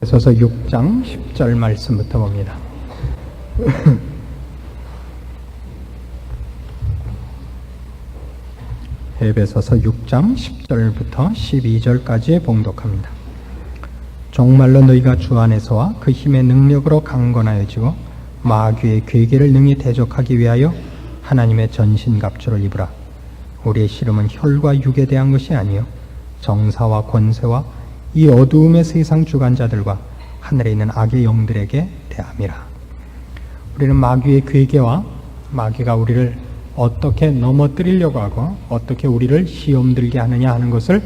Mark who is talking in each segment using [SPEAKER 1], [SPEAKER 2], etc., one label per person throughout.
[SPEAKER 1] 에베소서 6장 10절 말씀부터 봅니다. 에베소서 6장 10절부터 12절까지 봉독합니다. 정말로 너희가 주 안에서와 그 힘의 능력으로 강건하여지고 마귀의 괴계를 능히 대적하기 위하여 하나님의 전신갑주를 입으라. 우리의 씨름은 혈과 육에 대한 것이 아니요 정사와 권세와 이 어두움의 세상 주관자들과 하늘에 있는 악의 영들에게 대함이라. 우리는 마귀의 괴계와 마귀가 우리를 어떻게 넘어뜨리려고 하고 어떻게 우리를 시험 들게 하느냐 하는 것을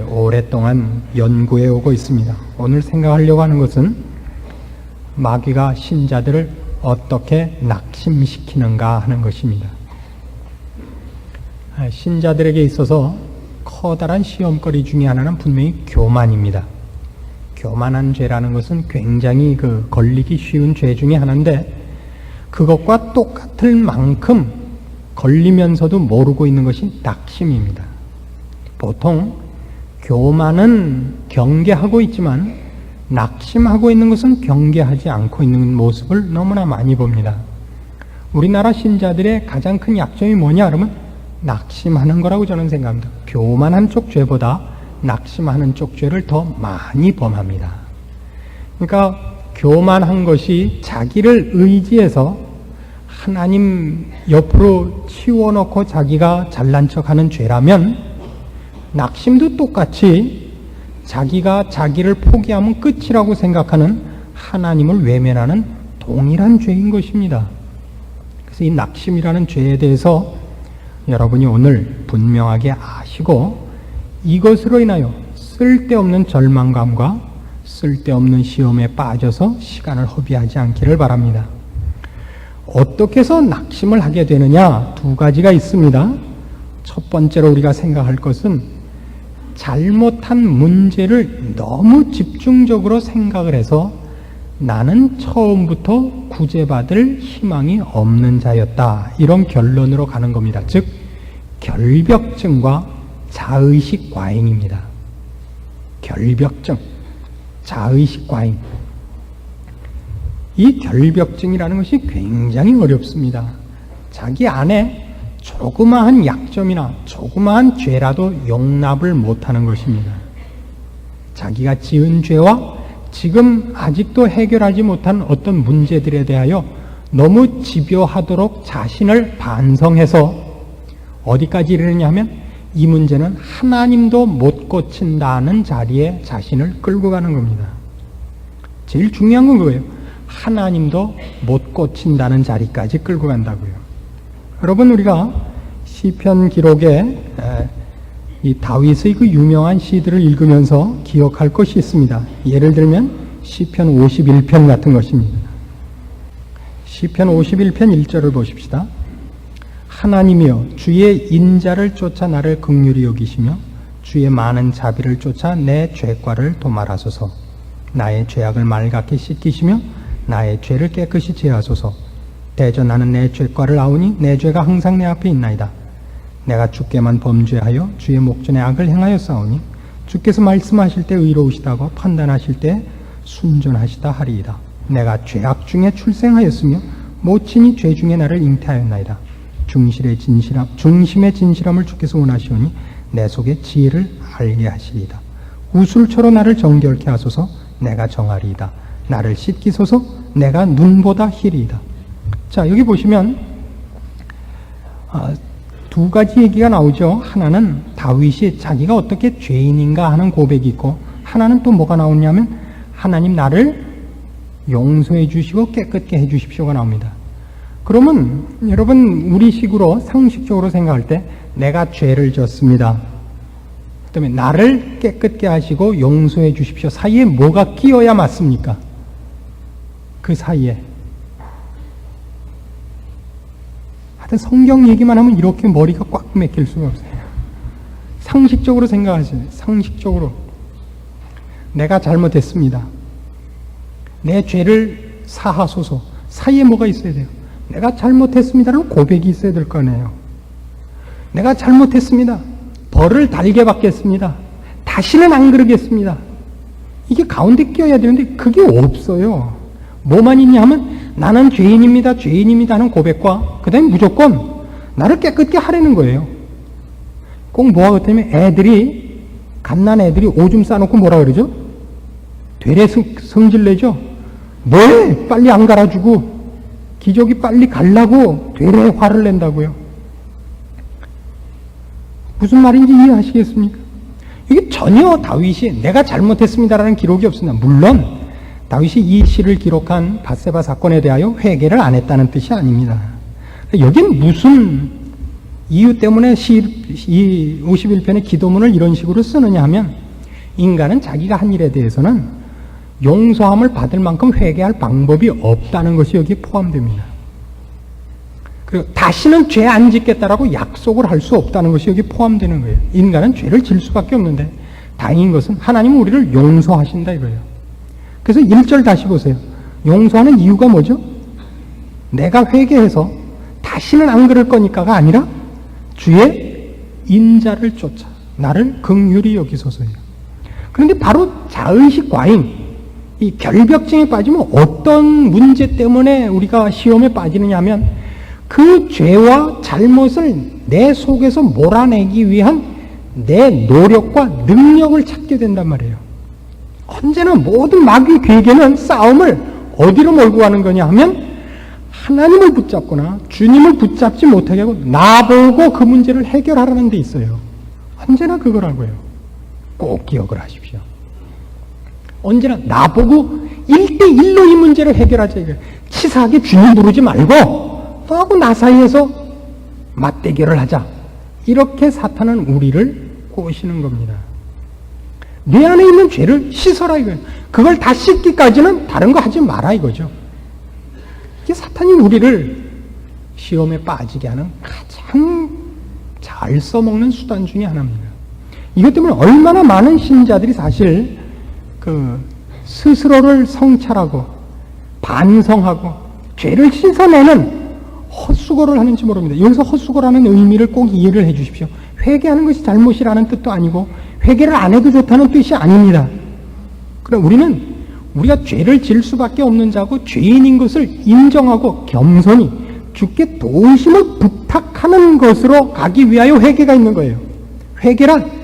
[SPEAKER 1] 오랫동안 연구해 오고 있습니다. 오늘 생각하려고 하는 것은 마귀가 신자들을 어떻게 낙심시키는가 하는 것입니다. 신자들에게 있어서 커다란 시험거리 중에 하나는 분명히 교만입니다. 교만한 죄라는 것은 굉장히 걸리기 쉬운 죄 중에 하나인데, 그것과 똑같을 만큼 걸리면서도 모르고 있는 것이 낙심입니다. 보통 교만은 경계하고 있지만 낙심하고 있는 것은 경계하지 않고 있는 모습을 너무나 많이 봅니다. 우리나라 신자들의 가장 큰 약점이 뭐냐 그러면 낙심하는 거라고 저는 생각합니다. 교만한 쪽 죄보다 낙심하는 쪽 죄를 더 많이 범합니다. 그러니까 교만한 것이 자기를 의지해서 하나님 옆으로 치워놓고 자기가 잘난 척하는 죄라면, 낙심도 똑같이 자기가 자기를 포기하면 끝이라고 생각하는 하나님을 외면하는 동일한 죄인 것입니다. 그래서 이 낙심이라는 죄에 대해서 여러분이 오늘 분명하게 아시고 이것으로 인하여 쓸데없는 절망감과 쓸데없는 시험에 빠져서 시간을 허비하지 않기를 바랍니다. 어떻게 해서 낙심을 하게 되느냐? 두 가지가 있습니다. 첫 번째로 우리가 생각할 것은 잘못한 문제를 너무 집중적으로 생각을 해서 나는 처음부터 구제받을 희망이 없는 자였다, 이런 결론으로 가는 겁니다. 즉 결벽증과 자의식 과잉입니다. 결벽증, 자의식 과잉. 이 결벽증이라는 것이 굉장히 어렵습니다. 자기 안에 조그마한 약점이나 조그마한 죄라도 용납을 못하는 것입니다. 자기가 지은 죄와 지금 아직도 해결하지 못한 어떤 문제들에 대하여 너무 집요하도록 자신을 반성해서 어디까지 이르느냐 하면 이 문제는 하나님도 못 고친다는 자리에 자신을 끌고 가는 겁니다. 제일 중요한 건 그거예요. 하나님도 못 고친다는 자리까지 끌고 간다고요. 여러분, 우리가 시편 기록에 이 다윗의 그 유명한 시들을 읽으면서 기억할 것이 있습니다. 예를 들면 시편 51편 같은 것입니다. 시편 51편 1절을 보십시다. 하나님이여 주의 인자를 쫓아 나를 긍휼히 여기시며 주의 많은 자비를 쫓아 내 죄과를 도말하소서. 나의 죄악을 말갛게 씻기시며 나의 죄를 깨끗이 제하소서. 대저 나는 내 죄과를 아오니 내 죄가 항상 내 앞에 있나이다. 내가 주께만 범죄하여 주의 목전에 악을 행하였사오니 주께서 말씀하실 때 의로우시다고 판단하실 때 순전하시다 하리이다. 내가 죄악 중에 출생하였으며 모친이 죄 중에 나를 잉태하였나이다. 중심의 진실함을 주께서 원하시오니 내 속에 지혜를 알게 하시리이다. 우술초로 나를 정결케 하소서. 내가 정하리이다. 나를 씻기소서. 내가 눈보다 희리이다. 자, 여기 보시면 두 가지 얘기가 나오죠. 하나는 다윗이 자기가 어떻게 죄인인가 하는 고백이 있고, 하나는 또 뭐가 나오냐면 하나님 나를 용서해 주시고 깨끗게 해 주십시오가 나옵니다. 그러면 여러분, 우리식으로 상식적으로 생각할 때 내가 죄를 졌습니다. 그다음에 나를 깨끗게 하시고 용서해 주십시오 사이에 뭐가 끼어야 맞습니까? 그 사이에. 하여튼 성경 얘기만 하면 이렇게 머리가 꽉 막힐 수가 없어요. 상식적으로 생각하세요. 상식적으로. 내가 잘못했습니다. 내 죄를 사하소서. 사이에 뭐가 있어야 돼요? 내가 잘못했습니다라는 고백이 있어야 될 거 아니에요. 내가 잘못했습니다. 벌을 달게 받겠습니다. 다시는 안 그러겠습니다. 이게 가운데 끼어야 되는데 그게 없어요. 뭐만 있냐 하면 나는 죄인입니다, 죄인입니다 하는 고백과 그 다음에 무조건 나를 깨끗게 하라는 거예요. 꼭 뭐가 그렇다면 애들이 갓난 애들이 오줌 싸놓고 뭐라 그러죠? 되레 성질내죠. 뭘 빨리 안 갈아주고 기저귀 빨리 갈라고 되레 화를 낸다고요. 무슨 말인지 이해하시겠습니까? 이게 전혀 다윗이 내가 잘못했습니다라는 기록이 없습니다. 물론 다윗이 이 시를 기록한 밧세바 사건에 대하여 회개를 안 했다는 뜻이 아닙니다. 여긴 무슨 이유 때문에 이 51편의 기도문을 이런 식으로 쓰느냐 하면 인간은 자기가 한 일에 대해서는 용서함을 받을 만큼 회개할 방법이 없다는 것이 여기에 포함됩니다. 그리고 다시는 죄 안 짓겠다라고 약속을 할 수 없다는 것이 여기 포함되는 거예요. 인간은 죄를 질 수밖에 없는데 다행인 것은 하나님은 우리를 용서하신다 이거예요. 그래서 1절 다시 보세요. 용서하는 이유가 뭐죠? 내가 회개해서 다시는 안 그럴 거니까가 아니라 주의 인자를 쫓아 나를 긍휼히 여기소서예요. 그런데 바로 자의식 과잉, 이 결벽증에 빠지면 어떤 문제 때문에 우리가 시험에 빠지느냐 하면 그 죄와 잘못을 내 속에서 몰아내기 위한 내 노력과 능력을 찾게 된단 말이에요. 언제나 모든 마귀의 괴계는 싸움을 어디로 몰고 가는 거냐 하면 하나님을 붙잡거나 주님을 붙잡지 못하게 하고 나보고 그 문제를 해결하라는 데 있어요. 언제나 그거라고요. 꼭 기억을 하십시오. 언제나 나보고 1대1로 이 문제를 해결하자 이거예요. 치사하게 주님 부르지 말고 너하고 나 사이에서 맞대결을 하자. 이렇게 사탄은 우리를 꼬시는 겁니다. 내 안에 있는 죄를 씻어라 이거예요. 그걸 다 씻기까지는 다른 거 하지 마라 이거죠. 이게 사탄이 우리를 시험에 빠지게 하는 가장 잘 써먹는 수단 중에 하나입니다. 이것 때문에 얼마나 많은 신자들이 사실 스스로를 성찰하고 반성하고 죄를 씻어내는 헛수고를 하는지 모릅니다. 여기서 헛수고라는 의미를 꼭 이해를 해 주십시오. 회개하는 것이 잘못이라는 뜻도 아니고 회개를 안 해도 좋다는 뜻이 아닙니다. 그럼 우리가 죄를 질 수밖에 없는 자고 죄인인 것을 인정하고 겸손히 주께 도우심을 부탁하는 것으로 가기 위하여 회개가 있는 거예요. 회개란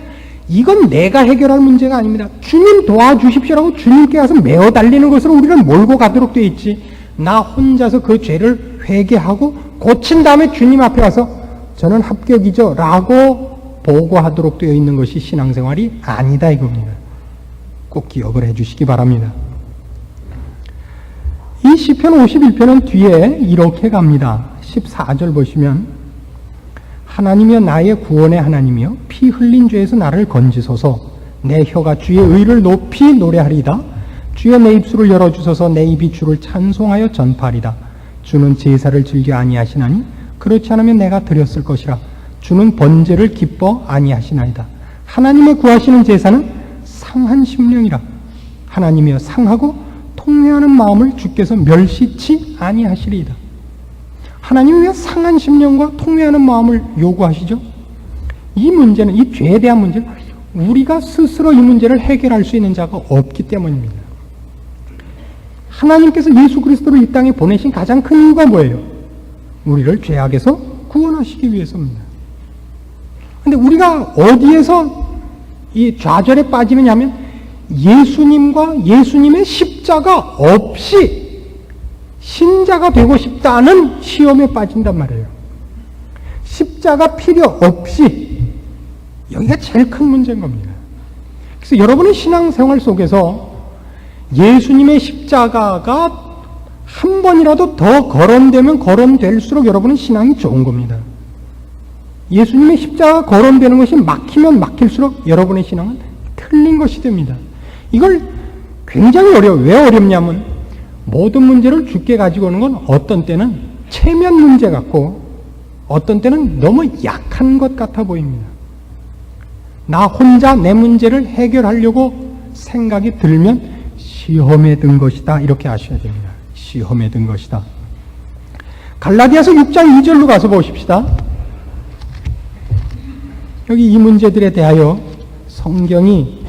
[SPEAKER 1] 이건 내가 해결할 문제가 아닙니다. 주님 도와주십시오라고 주님께 가서 메어 달리는 것으로 우리를 몰고 가도록 되어 있지, 나 혼자서 그 죄를 회개하고 고친 다음에 주님 앞에 와서 저는 합격이죠 라고 보고하도록 되어 있는 것이 신앙생활이 아니다 이겁니다. 꼭 기억을 해 주시기 바랍니다. 이 시편 51편은 뒤에 이렇게 갑니다. 14절 보시면 하나님이여 나의 구원의 하나님이여 피 흘린 죄에서 나를 건지소서. 내 혀가 주의 의를 높이 노래하리다. 주여 내 입술을 열어주소서. 내 입이 주를 찬송하여 전파하리다. 주는 제사를 즐겨 아니하시나니 그렇지 않으면 내가 드렸을 것이라. 주는 번제를 기뻐 아니하시나이다. 하나님의 구하시는 제사는 상한 심령이라. 하나님이여 상하고 통회하는 마음을 주께서 멸시치 아니하시리이다. 하나님이 왜 상한 심령과 통회하는 마음을 요구하시죠? 이 문제는, 이 죄에 대한 문제는 우리가 스스로 이 문제를 해결할 수 있는 자가 없기 때문입니다. 하나님께서 예수 그리스도를 이 땅에 보내신 가장 큰 이유가 뭐예요? 우리를 죄악에서 구원하시기 위해서입니다. 그런데 우리가 어디에서 이 좌절에 빠지느냐 하면 예수님과 예수님의 십자가 없이 신자가 되고 싶다는 시험에 빠진단 말이에요. 십자가 필요 없이, 여기가 제일 큰 문제인 겁니다. 그래서 여러분의 신앙생활 속에서 예수님의 십자가가 한 번이라도 더 거론되면 거론될수록 여러분은 신앙이 좋은 겁니다. 예수님의 십자가가 거론되는 것이 막히면 막힐수록 여러분의 신앙은 틀린 것이 됩니다. 이걸 굉장히 어려워요. 왜 어렵냐면 모든 문제를 주께 가지고 오는 건 어떤 때는 체면 문제 같고 어떤 때는 너무 약한 것 같아 보입니다. 나 혼자 내 문제를 해결하려고 생각이 들면 시험에 든 것이다. 이렇게 아셔야 됩니다. 시험에 든 것이다. 갈라디아서 6장 2절로 가서 보십시다. 여기 이 문제들에 대하여 성경이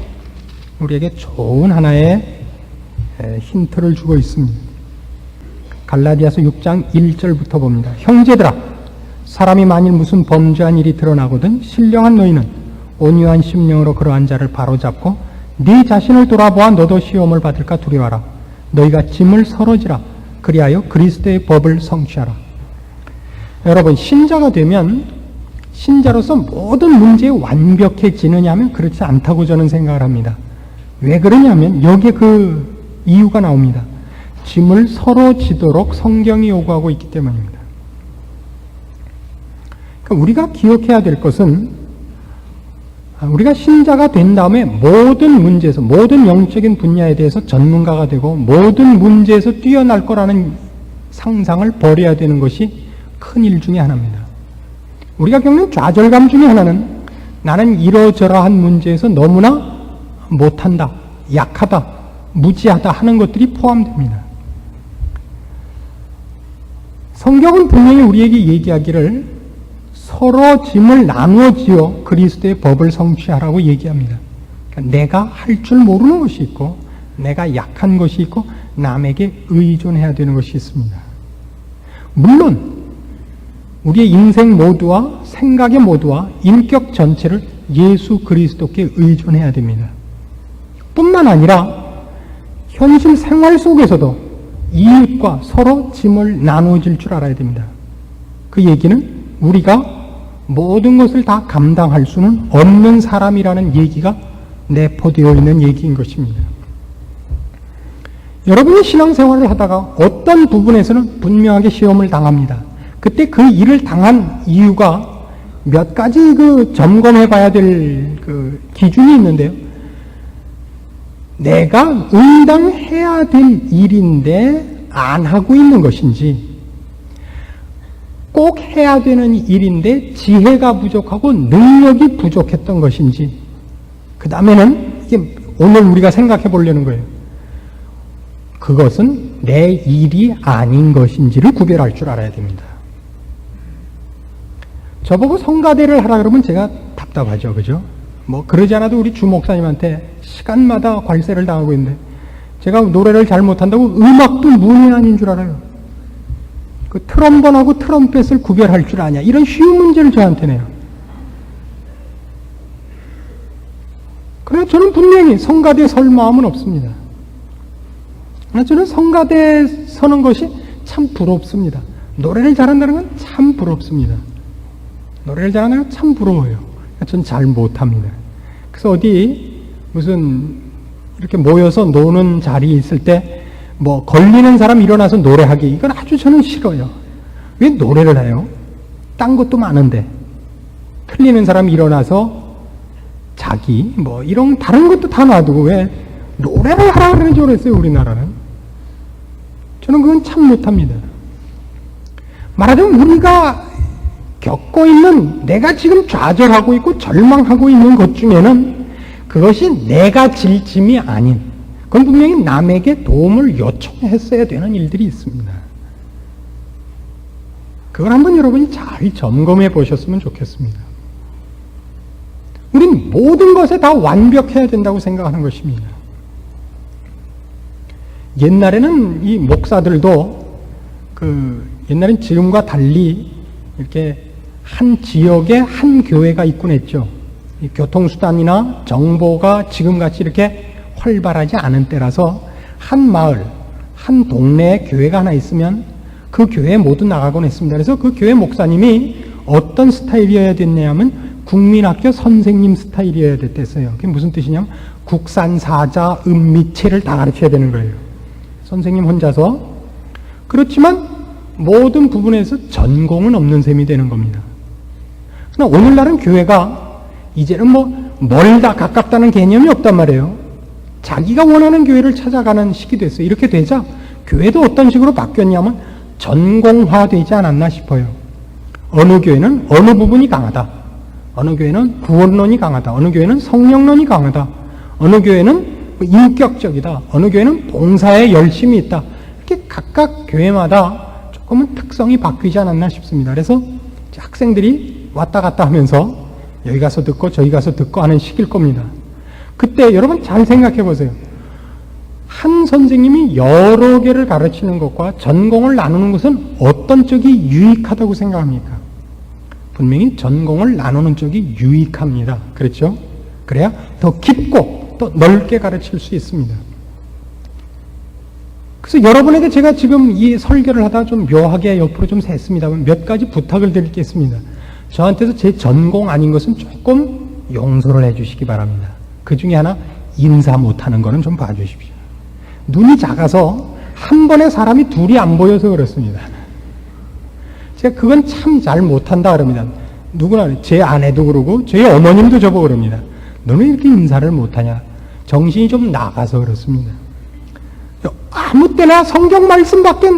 [SPEAKER 1] 우리에게 좋은 하나의 힌트를 주고 있습니다. 갈라디아서 6장 1절부터 봅니다. 형제들아, 사람이 만일 무슨 범죄한 일이 드러나거든 신령한 너희는 온유한 심령으로 그러한 자를 바로잡고 네 자신을 돌아보아 너도 시험을 받을까 두려워하라. 너희가 짐을 서러지라. 그리하여 그리스도의 법을 성취하라. 여러분, 신자가 되면 신자로서 모든 문제에 완벽해지느냐 하면 그렇지 않다고 저는 생각을 합니다. 왜 그러냐면 여기에 그 이유가 나옵니다. 짐을 서러지도록 성경이 요구하고 있기 때문입니다. 그러니까 우리가 기억해야 될 것은 우리가 신자가 된 다음에 모든 문제에서, 모든 영적인 분야에 대해서 전문가가 되고 모든 문제에서 뛰어날 거라는 상상을 버려야 되는 것이 큰 일 중에 하나입니다. 우리가 겪는 좌절감 중에 하나는 나는 이러저러한 문제에서 너무나 못한다, 약하다, 무지하다 하는 것들이 포함됩니다. 성경은 분명히 우리에게 얘기하기를 서로 짐을 나누어 지어 그리스도의 법을 성취하라고 얘기합니다. 그러니까 내가 할 줄 모르는 것이 있고 내가 약한 것이 있고 남에게 의존해야 되는 것이 있습니다. 물론 우리의 인생 모두와 생각의 모두와 인격 전체를 예수 그리스도께 의존해야 됩니다. 뿐만 아니라 현실 생활 속에서도 이웃과 서로 짐을 나누어질 줄 알아야 됩니다. 그 얘기는 우리가 모든 것을 다 감당할 수는 없는 사람이라는 얘기가 내포되어 있는 얘기인 것입니다. 여러분이 신앙생활을 하다가 어떤 부분에서는 분명하게 시험을 당합니다. 그때 그 일을 당한 이유가 몇 가지 점검해 봐야 될 기준이 있는데요. 내가 응당해야 될 일인데 안 하고 있는 것인지, 꼭 해야 되는 일인데 지혜가 부족하고 능력이 부족했던 것인지, 그 다음에는 이게 오늘 우리가 생각해 보려는 거예요. 그것은 내 일이 아닌 것인지를 구별할 줄 알아야 됩니다. 저보고 성가대를 하라 그러면 제가 답답하죠, 그죠? 그러지 않아도 우리 주 목사님한테 시간마다 괄세를 당하고 있는데, 제가 노래를 잘 못한다고 음악도 문이 아닌 줄 알아요. 그 트럼본하고 트럼펫을 구별할 줄 아냐, 이런 쉬운 문제를 저한테 내요. 그래서 저는 분명히 성가대에 설 마음은 없습니다. 저는 성가대에 서는 것이 참 부럽습니다. 노래를 잘한다는 건 참 부럽습니다. 노래를 잘하는 건 참 부러워요. 전 잘 못합니다. 그래서 어디 무슨 이렇게 모여서 노는 자리에 있을 때 걸리는 사람 일어나서 노래하기, 이건 아주 저는 싫어요. 왜 노래를 해요? 딴 것도 많은데. 틀리는 사람 일어나서 자기 이런 다른 것도 다 놔두고 왜 노래를 하라 그러는지 모르겠어요, 우리나라는. 저는 그건 참 못합니다. 말하자면 우리가 겪고 있는, 내가 지금 좌절하고 있고 절망하고 있는 것 중에는 그것이 내가 질 짐이 아닌, 그건 분명히 남에게 도움을 요청했어야 되는 일들이 있습니다. 그걸 한번 여러분이 잘 점검해 보셨으면 좋겠습니다. 우린 모든 것에 다 완벽해야 된다고 생각하는 것입니다. 옛날에는 이 목사들도 옛날엔 지금과 달리 이렇게 한 지역에 한 교회가 있곤 했죠. 이 교통수단이나 정보가 지금같이 이렇게 활발하지 않은 때라서 한 마을, 한 동네에 교회가 하나 있으면 그 교회에 모두 나가곤 했습니다. 그래서 그 교회 목사님이 어떤 스타일이어야 됐냐면 국민학교 선생님 스타일이어야 됐댔어요. 그게 무슨 뜻이냐면 국산사자, 음미체를 다 가르쳐야 되는 거예요. 선생님 혼자서. 그렇지만 모든 부분에서 전공은 없는 셈이 되는 겁니다. 그러나 오늘날은 교회가 이제는 멀다 가깝다는 개념이 없단 말이에요. 자기가 원하는 교회를 찾아가는 시기 됐어요. 이렇게 되자 교회도 어떤 식으로 바뀌었냐면 전공화되지 않았나 싶어요. 어느 교회는 어느 부분이 강하다, 어느 교회는 구원론이 강하다, 어느 교회는 성령론이 강하다, 어느 교회는 인격적이다, 어느 교회는 봉사에 열심히 있다. 이렇게 각각 교회마다 조금은 특성이 바뀌지 않았나 싶습니다. 그래서 학생들이 왔다 갔다 하면서 여기 가서 듣고 저기 가서 듣고 하는 시기일 겁니다. 그때 여러분 잘 생각해 보세요. 한 선생님이 여러 개를 가르치는 것과 전공을 나누는 것은 어떤 쪽이 유익하다고 생각합니까? 분명히 전공을 나누는 쪽이 유익합니다. 그렇죠? 그래야 더 깊고 또 넓게 가르칠 수 있습니다. 그래서 여러분에게 제가 지금 이 설교를 하다가 좀 묘하게 옆으로 좀 샜습니다만 몇 가지 부탁을 드리겠습니다. 저한테서 제 전공 아닌 것은 조금 용서를 해 주시기 바랍니다. 그 중에 하나, 인사 못하는 거는 좀 봐주십시오. 눈이 작아서 한 번에 사람이 둘이 안 보여서 그렇습니다. 제가 그건 참 잘 못한다 그럽니다. 누구나, 제 아내도 그러고 제 어머님도 저보고 그럽니다. 너는 이렇게 인사를 못하냐? 정신이 좀 나가서 그렇습니다. 아무 때나 성경 말씀밖에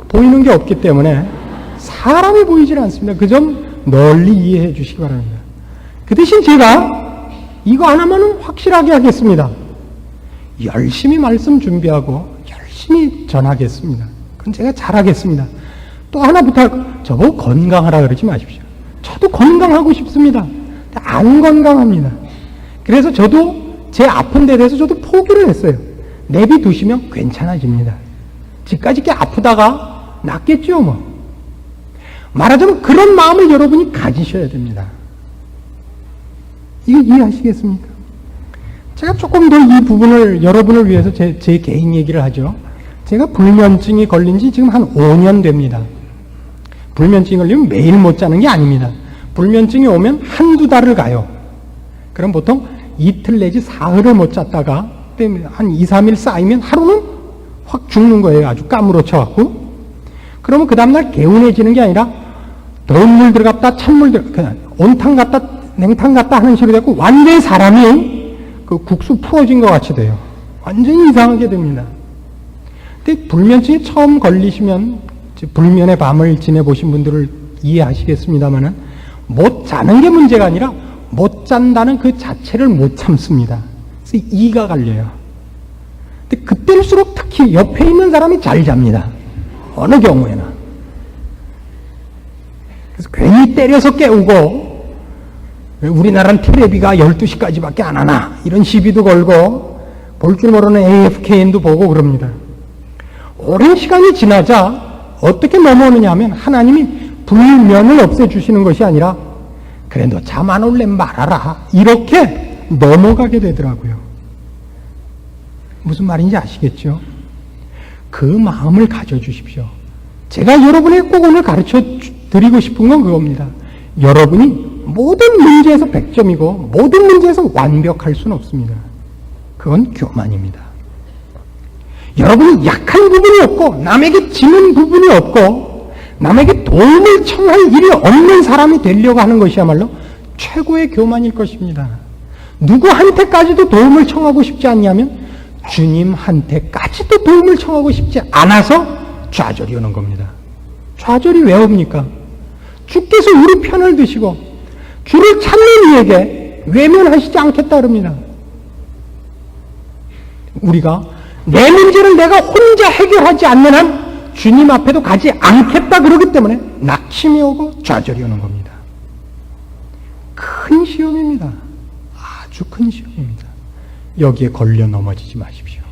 [SPEAKER 1] 보이는 게 없기 때문에 사람이 보이질 않습니다. 그 점 널리 이해해 주시기 바랍니다. 그 대신 제가 이거 하나만은 확실하게 하겠습니다. 열심히 말씀 준비하고 열심히 전하겠습니다. 그건 제가 잘하겠습니다. 또 하나 부탁, 저보고 건강하라 그러지 마십시오. 저도 건강하고 싶습니다. 안 건강합니다. 그래서 저도 제 아픈 데 대해서 저도 포기를 했어요. 내비두시면 괜찮아집니다. 지금까지 이렇게 아프다가 낫겠죠 뭐. 말하자면 그런 마음을 여러분이 가지셔야 됩니다. 이거 이해하시겠습니까? 제가 조금 더 이 부분을 여러분을 위해서 제 개인 얘기를 하죠. 제가 불면증이 걸린 지 지금 한 5년 됩니다. 불면증이 걸리면 매일 못 자는 게 아닙니다. 불면증이 오면 한두 달을 가요. 그럼 보통 이틀 내지 사흘을 못 잤다가 한 2, 3일 쌓이면 하루는 확 죽는 거예요. 아주 까무러쳐갖고. 그러면 그 다음날 개운해지는 게 아니라 더운 물 들어갔다 찬물 그냥 온탕 갔다 냉탕 갔다 하는 식으로 되고 완전히 사람이 그 국수 풀어진 것 같이 돼요. 완전히 이상하게 됩니다. 근데 불면증이 처음 걸리시면 불면의 밤을 지내보신 분들을 이해하시겠습니다만은 못 자는 게 문제가 아니라 못 잔다는 그 자체를 못 참습니다. 그래서 이가 갈려요. 근데 그때일수록 특히 옆에 있는 사람이 잘 잡니다. 어느 경우에나. 그래서 괜히 때려서 깨우고, 우리나라는 텔레비가 12시까지밖에 안 하나 이런 시비도 걸고 볼 줄 모르는 AFKN도 보고 그럽니다. 오랜 시간이 지나자 어떻게 넘어오느냐 하면 하나님이 불면을 없애주시는 것이 아니라 그래 너 잠 안 올래 말아라 이렇게 넘어가게 되더라고요. 무슨 말인지 아시겠죠? 그 마음을 가져주십시오. 제가 여러분에게 꼭 오늘 가르쳐 드리고 싶은 건 그겁니다. 여러분이 모든 문제에서 100점이고 모든 문제에서 완벽할 수는 없습니다. 그건 교만입니다. 여러분이 약한 부분이 없고 남에게 지는 부분이 없고 남에게 도움을 청할 일이 없는 사람이 되려고 하는 것이야말로 최고의 교만일 것입니다. 누구한테까지도 도움을 청하고 싶지 않냐면 주님한테까지도 도움을 청하고 싶지 않아서 좌절이 오는 겁니다. 좌절이 왜 옵니까? 주께서 우리 편을 드시고 주를 찾는 이에게 외면하시지 않겠다 그럽니다. 우리가 내 문제를 내가 혼자 해결하지 않는 한 주님 앞에도 가지 않겠다 그러기 때문에 낙심이 오고 좌절이 오는 겁니다. 큰 시험입니다. 아주 큰 시험입니다. 여기에 걸려 넘어지지 마십시오.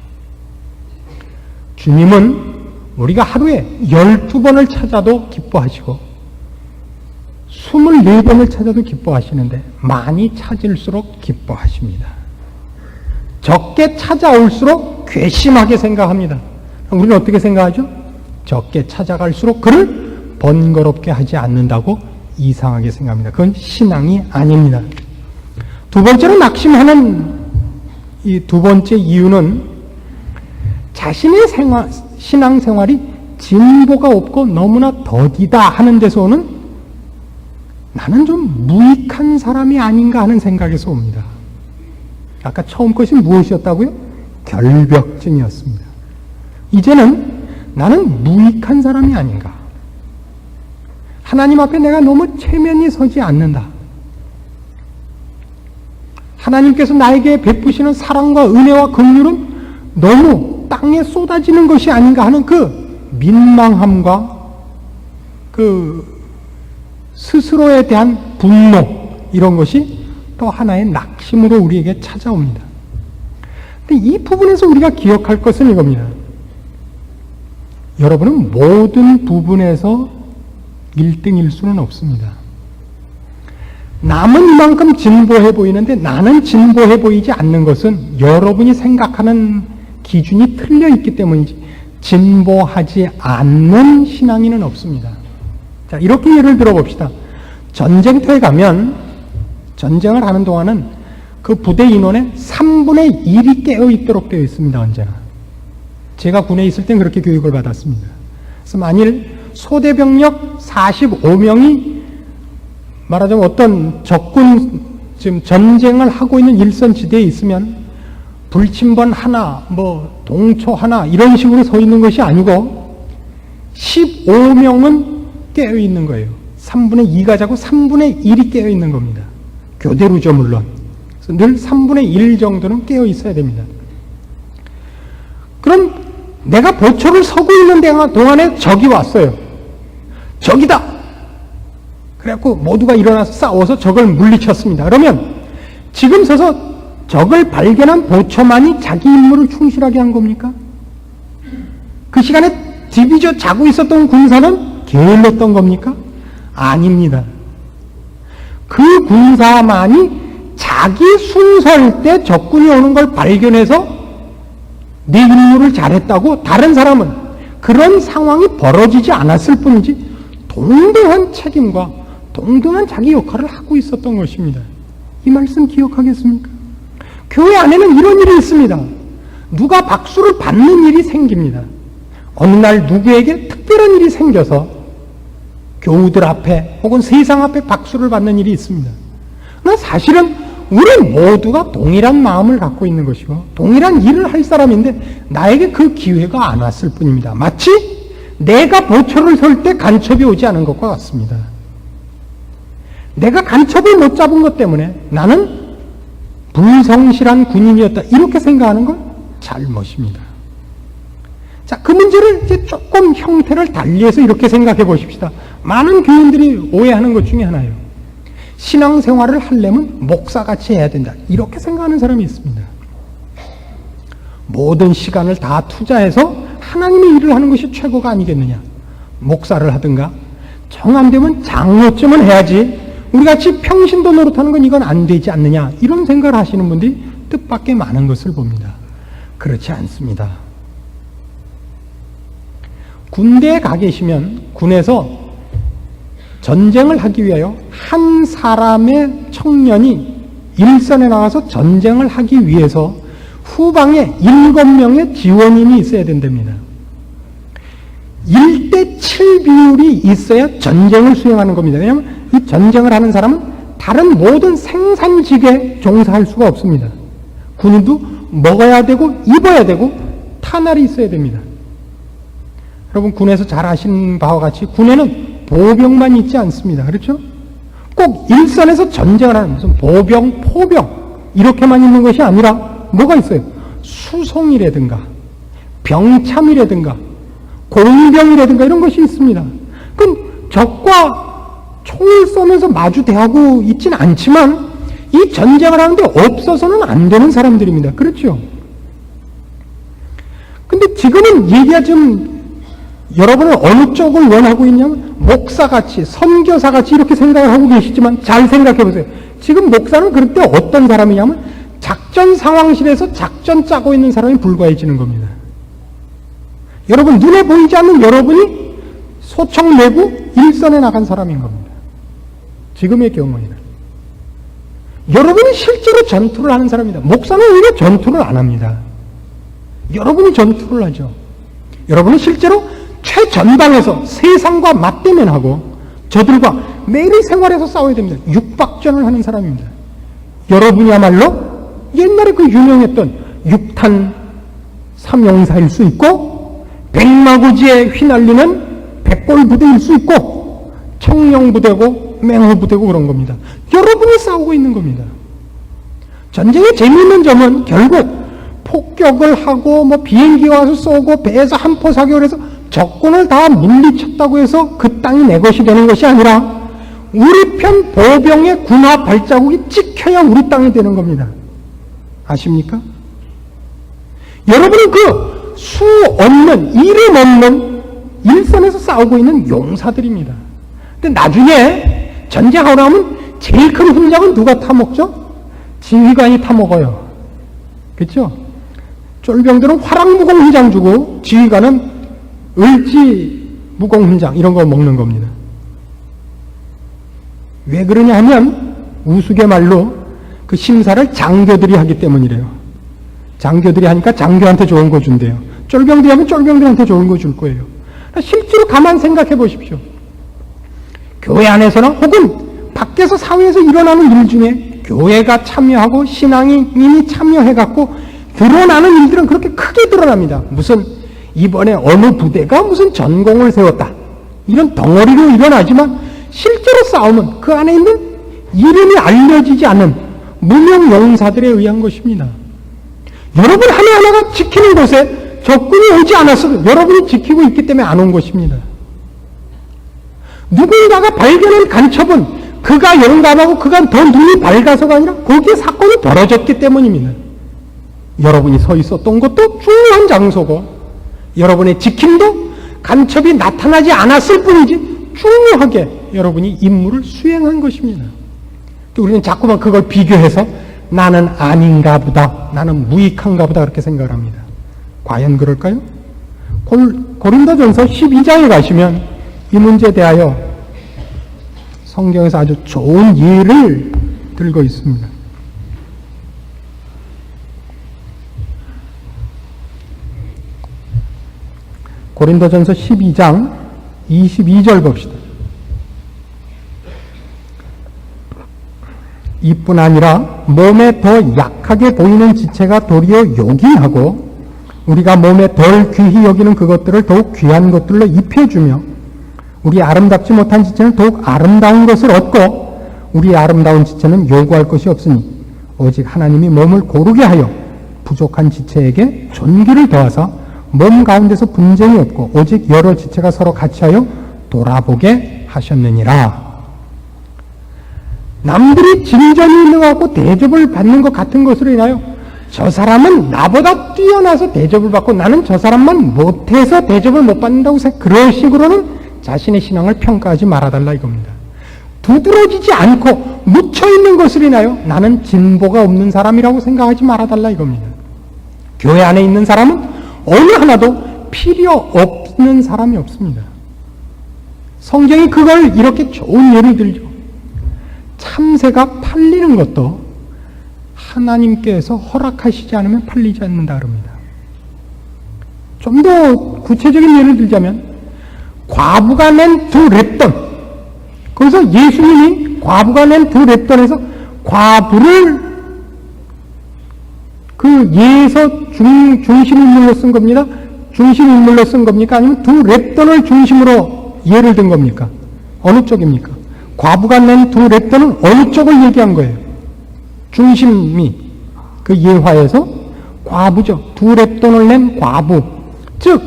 [SPEAKER 1] 주님은 우리가 하루에 12번을 찾아도 기뻐하시고 24번을 찾아도 기뻐하시는데 많이 찾을수록 기뻐하십니다. 적게 찾아올수록 괘씸하게 생각합니다. 우리는 어떻게 생각하죠? 적게 찾아갈수록 그를 번거롭게 하지 않는다고 이상하게 생각합니다. 그건 신앙이 아닙니다. 두 번째로 낙심하는 이 두 번째 이유는 자신의 신앙생활이 진보가 없고 너무나 더디다 하는 데서 오는 나는 좀 무익한 사람이 아닌가 하는 생각에서 옵니다. 아까 처음 것이 무엇이었다고요? 결벽증이었습니다. 이제는 나는 무익한 사람이 아닌가. 하나님 앞에 내가 너무 체면이 서지 않는다. 하나님께서 나에게 베푸시는 사랑과 은혜와 긍휼은 너무 땅에 쏟아지는 것이 아닌가 하는 그 민망함과 그 스스로에 대한 분노 이런 것이 또 하나의 낙심으로 우리에게 찾아옵니다. 근데 이 부분에서 우리가 기억할 것은 이겁니다. 여러분은 모든 부분에서 1등일 수는 없습니다. 남은 이만큼 진보해 보이는데 나는 진보해 보이지 않는 것은 여러분이 생각하는 기준이 틀려 있기 때문이지 진보하지 않는 신앙인은 없습니다. 자, 이렇게 예를 들어 봅시다. 전쟁터에 가면 전쟁을 하는 동안은 그 부대 인원의 3분의 1이 깨어 있도록 되어 있습니다. 언제나. 제가 군에 있을 땐 그렇게 교육을 받았습니다. 그래서 만일 소대병력 45명이 말하자면 어떤 적군 지금 전쟁을 하고 있는 일선지대에 있으면 불침번 하나, 뭐 동초 하나 이런 식으로 서 있는 것이 아니고 15명은 깨어 있는 거예요. 3분의 2가 자고 3분의 1이 깨어 있는 겁니다. 교대로죠 물론. 그래서 늘 3분의 1 정도는 깨어 있어야 됩니다. 그럼 내가 보초를 서고 있는 동안에 적이 왔어요. 적이다! 그래갖고 모두가 일어나서 싸워서 적을 물리쳤습니다. 그러면 지금 서서 적을 발견한 보초만이 자기 임무를 충실하게 한 겁니까? 그 시간에 디비져 자고 있었던 군사는 게을렀던 겁니까? 아닙니다. 그 군사만이 자기 순서일 때 적군이 오는 걸 발견해서 내 임무를 잘했다고 다른 사람은 그런 상황이 벌어지지 않았을 뿐이지 동등한 책임과 동등한 자기 역할을 하고 있었던 것입니다. 이 말씀 기억하겠습니까? 교회 안에는 이런 일이 있습니다. 누가 박수를 받는 일이 생깁니다. 어느 날 누구에게 특별한 일이 생겨서 교우들 앞에 혹은 세상 앞에 박수를 받는 일이 있습니다. 그러나 사실은 우리 모두가 동일한 마음을 갖고 있는 것이고 동일한 일을 할 사람인데 나에게 그 기회가 안 왔을 뿐입니다. 마치 내가 보초를 설 때 간첩이 오지 않은 것과 같습니다. 내가 간첩을 못 잡은 것 때문에 나는 불성실한 군인이었다 이렇게 생각하는 건 잘못입니다. 자, 그 문제를 이제 조금 형태를 달리해서 이렇게 생각해 보십시다. 많은 교인들이 오해하는 것 중에 하나예요. 신앙생활을 하려면 목사같이 해야 된다 이렇게 생각하는 사람이 있습니다. 모든 시간을 다 투자해서 하나님의 일을 하는 것이 최고가 아니겠느냐. 목사를 하든가 정안되면 장로쯤은 해야지 우리같이 평신도 노릇하는 건 이건 안 되지 않느냐 이런 생각을 하시는 분들이 뜻밖의 많은 것을 봅니다. 그렇지 않습니다. 군대에 가 계시면 군에서 전쟁을 하기 위하여 한 사람의 청년이 일선에 나가서 전쟁을 하기 위해서 후방에 7명의 지원인이 있어야 된답니다. 1대7 비율이 있어야 전쟁을 수행하는 겁니다. 왜냐하면 이 전쟁을 하는 사람은 다른 모든 생산직에 종사할 수가 없습니다. 군인도 먹어야 되고 입어야 되고 탄알이 있어야 됩니다. 여러분 군에서 잘 아시는 바와 같이 군에는 보병만 있지 않습니다. 그렇죠? 꼭 일선에서 전쟁을 하는 무슨 보병, 포병 이렇게만 있는 것이 아니라 뭐가 있어요? 수송이라든가 병참이라든가 공병이라든가 이런 것이 있습니다. 그럼 적과 총을 쏘면서 마주 대하고 있지는 않지만 이 전쟁을 하는데 없어서는 안 되는 사람들입니다. 그렇죠? 근데 지금은 얘기가 좀 여러분은 어느 쪽을 원하고 있냐면 목사같이 선교사같이 이렇게 생각을 하고 계시지만 잘 생각해 보세요. 지금 목사는 그럴 때 어떤 사람이냐면 작전 상황실에서 작전 짜고 있는 사람이 불과해지는 겁니다. 여러분 눈에 보이지 않는 여러분이 소청 내고 일선에 나간 사람인 겁니다. 지금의 경우에는 여러분이 실제로 전투를 하는 사람입니다. 목사는 오히려 전투를 안 합니다. 여러분이 전투를 하죠. 여러분은 실제로 최전방에서 세상과 맞대면하고 저들과 매일 생활에서 싸워야 됩니다. 육박전을 하는 사람입니다. 여러분이야말로 옛날에 그 유명했던 육탄 삼용사일 수 있고 백마고지에 휘날리는 백골부대일 수 있고 청룡부대고 맹호부대고 그런 겁니다. 여러분이 싸우고 있는 겁니다. 전쟁의 재미있는 점은 결국 폭격을 하고 뭐 비행기가 와서 쏘고 배에서 한포 사격을 해서 적군을 다 물리쳤다고 해서 그 땅이 내 것이 되는 것이 아니라 우리 편 보병의 군화 발자국이 찍혀야 우리 땅이 되는 겁니다. 아십니까? 여러분은 그 수 없는, 이름 없는 일선에서 싸우고 있는 용사들입니다. 근데 나중에 전쟁하고 나면 제일 큰 훈장은 누가 타먹죠? 지휘관이 타먹어요. 그렇죠? 쫄병들은 화랑무공 훈장 주고 지휘관은 을지 무공 훈장 이런 걸 먹는 겁니다. 왜 그러냐 하면 우스갯말로 그 심사를 장교들이 하기 때문이래요. 장교들이 하니까 장교한테 좋은 거 준대요. 쫄병들이 하면 쫄병들한테 좋은 거 줄 거예요. 실제로 가만 생각해 보십시오. 교회 안에서나 혹은 밖에서 사회에서 일어나는 일 중에 교회가 참여하고 신앙인이 참여해갖고 드러나는 일들은 그렇게 크게 드러납니다. 무슨 이번에 어느 부대가 무슨 전공을 세웠다. 이런 덩어리로 일어나지만 실제로 싸움은 그 안에 있는 이름이 알려지지 않는 무명 용사들에 의한 것입니다. 여러분 하나하나가 지키는 곳에 적군이 오지 않았어도 여러분이 지키고 있기 때문에 안 온 것입니다. 누군가가 발견한 간첩은 그가 용감하고 그가 더 눈이 밝아서가 아니라 거기에 사건이 벌어졌기 때문입니다. 여러분이 서 있었던 것도 중요한 장소고 여러분의 지킴도 간첩이 나타나지 않았을 뿐이지 중요하게 여러분이 임무를 수행한 것입니다. 또 우리는 자꾸만 그걸 비교해서 나는 아닌가 보다, 나는 무익한가 보다 그렇게 생각을 합니다. 과연 그럴까요? 고린도전서 12장에 가시면 이 문제에 대하여 성경에서 아주 좋은 예를 들고 있습니다. 고린도전서 12장 22절 봅시다. 이뿐 아니라 몸에 더 약하게 보이는 지체가 도리어 요긴하고 우리가 몸에 덜 귀히 여기는 그것들을 더욱 귀한 것들로 입혀주며 우리 아름답지 못한 지체는 더욱 아름다운 것을 얻고 우리 아름다운 지체는 요구할 것이 없으니 오직 하나님이 몸을 고르게 하여 부족한 지체에게 존귀를 더하사 몸 가운데서 분쟁이 없고 오직 여러 지체가 서로 같이 하여 돌아보게 하셨느니라. 남들이 진전이 있는 것 같고 대접을 받는 것 같은 것으로 인하여 저 사람은 나보다 뛰어나서 대접을 받고 나는 저 사람만 못해서 대접을 못 받는다고 생각, 그런 식으로는 자신의 신앙을 평가하지 말아달라 이겁니다. 두드러지지 않고 묻혀있는 것으로 인하여 나는 진보가 없는 사람이라고 생각하지 말아달라 이겁니다. 교회 안에 있는 사람은 어느 하나도 필요 없는 사람이 없습니다. 성경이 그걸 이렇게 좋은 예를 들죠. 참새가 팔리는 것도 하나님께서 허락하시지 않으면 팔리지 않는다 그럽니다. 좀 더 구체적인 예를 들자면 과부가 낸 두 랩돈, 거기서 예수님이 과부가 낸 두 랩돈에서 과부를 그 예에서 중심 인물로 쓴 겁니다. 중심 인물로 쓴 겁니까? 아니면 두 랩돈을 중심으로 예를 든 겁니까? 어느 쪽입니까? 과부가 낸 두 랩돈은 어느 쪽을 얘기한 거예요? 중심이 그 예화에서 과부죠. 두 랩돈을 낸 과부, 즉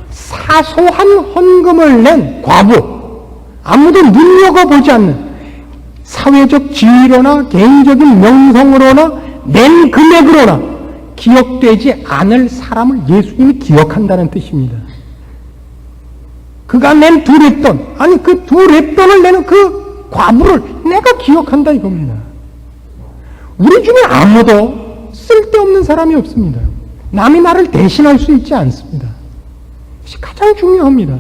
[SPEAKER 1] 사소한 헌금을 낸 과부, 아무도 눈여겨보지 않는 사회적 지위로나 개인적인 명성으로나 낸 금액으로나 기억되지 않을 사람을 예수님이 기억한다는 뜻입니다. 그가 낸 두 랩돈, 아니 그 두 랩돈을 내는 그 과부를 내가 기억한다 이겁니다. 우리 중에 아무도 쓸데없는 사람이 없습니다. 남이 나를 대신할 수 있지 않습니다. 이것이 가장 중요합니다.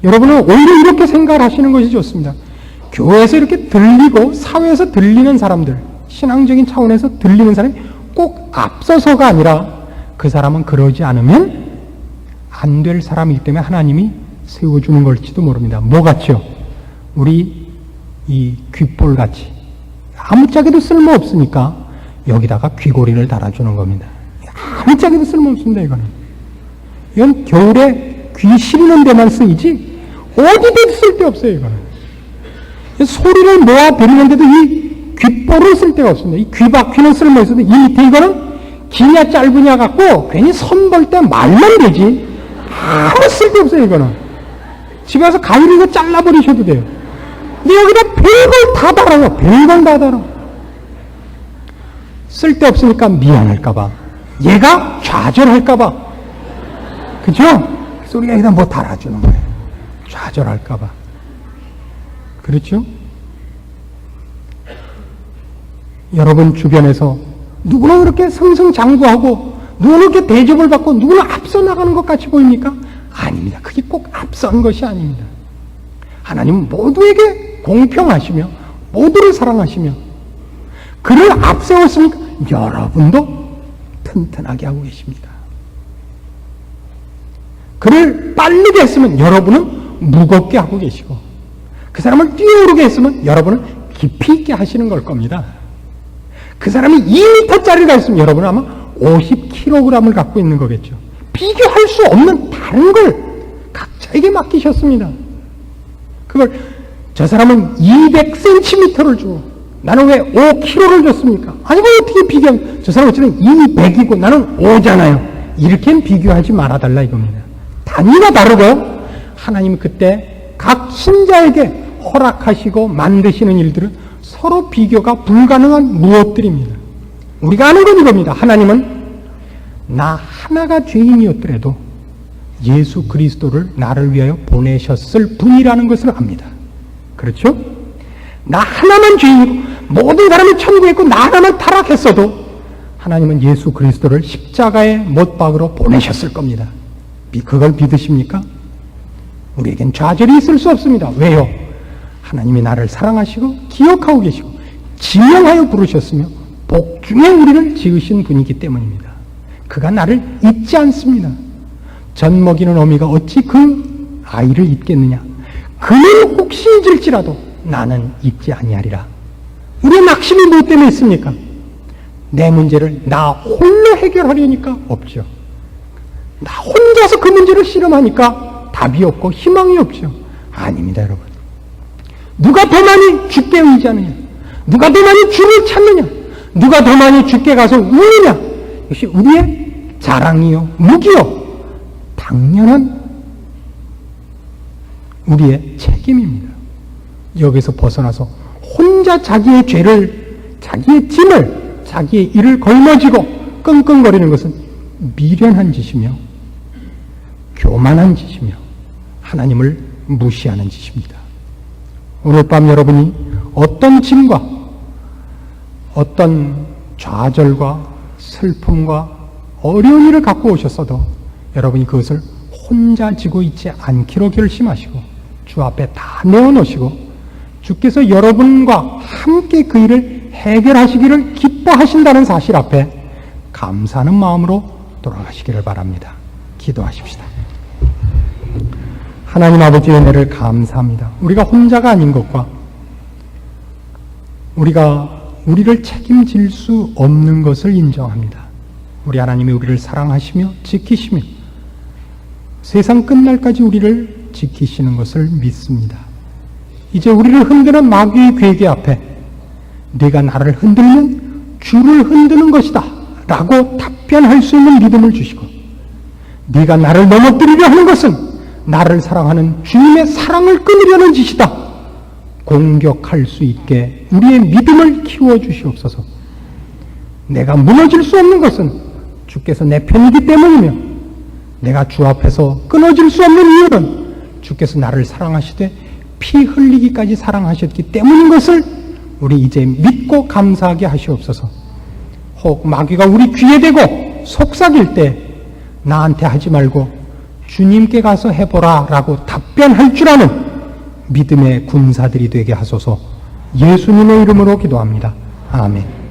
[SPEAKER 1] 여러분은 오히려 이렇게 생각하시는 것이 좋습니다. 교회에서 이렇게 들리고 사회에서 들리는 사람들, 신앙적인 차원에서 들리는 사람이 꼭 앞서서가 아니라 그 사람은 그러지 않으면 안 될 사람이기 때문에 하나님이 세워주는 걸지도 모릅니다. 뭐같이요? 우리 이 귓볼같이 아무짝에도 쓸모없으니까 여기다가 귀고리를 달아주는 겁니다. 아무짝에도 쓸모없습니다. 이건 겨울에 귀 시리는 데만 쓰이지 어디도 쓸데없어요. 이거는 소리를 모아드리는데도 이 귓볼을 쓸데가 없습니다. 이 귀바퀴는 쓸모있어도 이 밑에 이거는 기냐 짧으냐 갖고 괜히 선 볼 때 말만 되지 아무 쓸데없어요. 이거는 집에 가서 가위로 이거 잘라버리셔도 돼요. 근데 여기다 별걸 다 달아요. 별걸 다 달아. 쓸데없으니까 미안할까봐 얘가 좌절할까봐. 그죠? 그래서 우리가 여기다 뭐 달아주는 거예요. 좌절할까봐. 그렇죠? 여러분 주변에서 누구나 그렇게 승승장구하고 누구나 그렇게 대접을 받고 누구나 앞서 나가는 것 같이 보입니까? 아닙니다. 그게 꼭 앞선 것이 아닙니다. 하나님은 모두에게 공평하시며 모두를 사랑하시며 그를 앞세웠으니까 여러분도 튼튼하게 하고 계십니다. 그를 빠르게 했으면 여러분은 무겁게 하고 계시고 그 사람을 뛰어오르게 했으면 여러분은 깊이 있게 하시는 걸 겁니다. 그 사람이 2m짜리가 있으면 여러분은 아마 50kg을 갖고 있는 거겠죠. 비교할 수 없는 다른 걸 각자에게 맡기셨습니다. 그걸 저 사람은 200cm를 주고 나는 왜 5kg를 줬습니까? 아니 뭐 어떻게 비교하면 저 사람 어쨌든 이미 100이고 나는 5잖아요. 이렇게는 비교하지 말아달라 이겁니다. 단위가 다르고 하나님은 그때 각 신자에게 허락하시고 만드시는 일들은 서로 비교가 불가능한 무엇들입니다. 우리가 아는 건 이겁니다. 하나님은 나 하나가 죄인이었더라도 예수 그리스도를 나를 위하여 보내셨을 분이라는 것을 압니다. 그렇죠? 나 하나만 죄인이고 모든 사람이 천국에 있고 나 하나만 타락했어도 하나님은 예수 그리스도를 십자가에 못 박으러 보내셨을 겁니다. 그걸 믿으십니까? 우리에겐 좌절이 있을 수 없습니다. 왜요? 하나님이 나를 사랑하시고 기억하고 계시고 지명하여 부르셨으며 복중에 우리를 지으신 분이기 때문입니다. 그가 나를 잊지 않습니다. 젖 먹이는 어미가 어찌 그 아이를 잊겠느냐. 그는 혹시 잊을지라도 나는 잊지 아니하리라. 우리의 낙심이 무엇 때문에 있습니까? 내 문제를 나 홀로 해결하려니까 없죠. 나 혼자서 그 문제를 실험하니까 답이 없고 희망이 없죠. 아닙니다, 여러분. 누가 더 많이 주께 의지하느냐? 누가 더 많이 주를 찾느냐? 누가 더 많이 주께 가서 우느냐? 이것이 우리의 자랑이요, 무기요, 당연한 우리의 책임입니다. 여기서 벗어나서 혼자 자기의 죄를, 자기의 짐을, 자기의 일을 걸머지고 끙끙거리는 것은 미련한 짓이며 교만한 짓이며 하나님을 무시하는 짓입니다. 오늘 밤 여러분이 어떤 짐과 어떤 좌절과 슬픔과 어려운 일을 갖고 오셨어도 여러분이 그것을 혼자 지고 있지 않기로 결심하시고 주 앞에 다 내어놓으시고 주께서 여러분과 함께 그 일을 해결하시기를 기뻐하신다는 사실 앞에 감사하는 마음으로 돌아가시기를 바랍니다. 기도하십시다. 하나님 아버지의 은혜를 감사합니다. 우리가 혼자가 아닌 것과 우리가 우리를 책임질 수 없는 것을 인정합니다. 우리 하나님이 우리를 사랑하시며 지키시며 세상 끝날까지 우리를 지키시는 것을 믿습니다. 이제 우리를 흔드는 마귀의 괴계 앞에 네가 나를 흔들면 주를 흔드는 것이다 라고 답변할 수 있는 믿음을 주시고 네가 나를 넘어뜨리려 하는 것은 나를 사랑하는 주님의 사랑을 끊으려는 짓이다. 공격할 수 있게 우리의 믿음을 키워주시옵소서. 내가 무너질 수 없는 것은 주께서 내 편이기 때문이며 내가 주 앞에서 끊어질 수 없는 이유는 주께서 나를 사랑하시되 피 흘리기까지 사랑하셨기 때문인 것을 우리 이제 믿고 감사하게 하시옵소서. 혹 마귀가 우리 귀에 대고 속삭일 때 나한테 하지 말고 주님께 가서 해보라 라고 답변할 줄 아는 믿음의 군사들이 되게 하소서. 예수님의 이름으로 기도합니다. 아멘.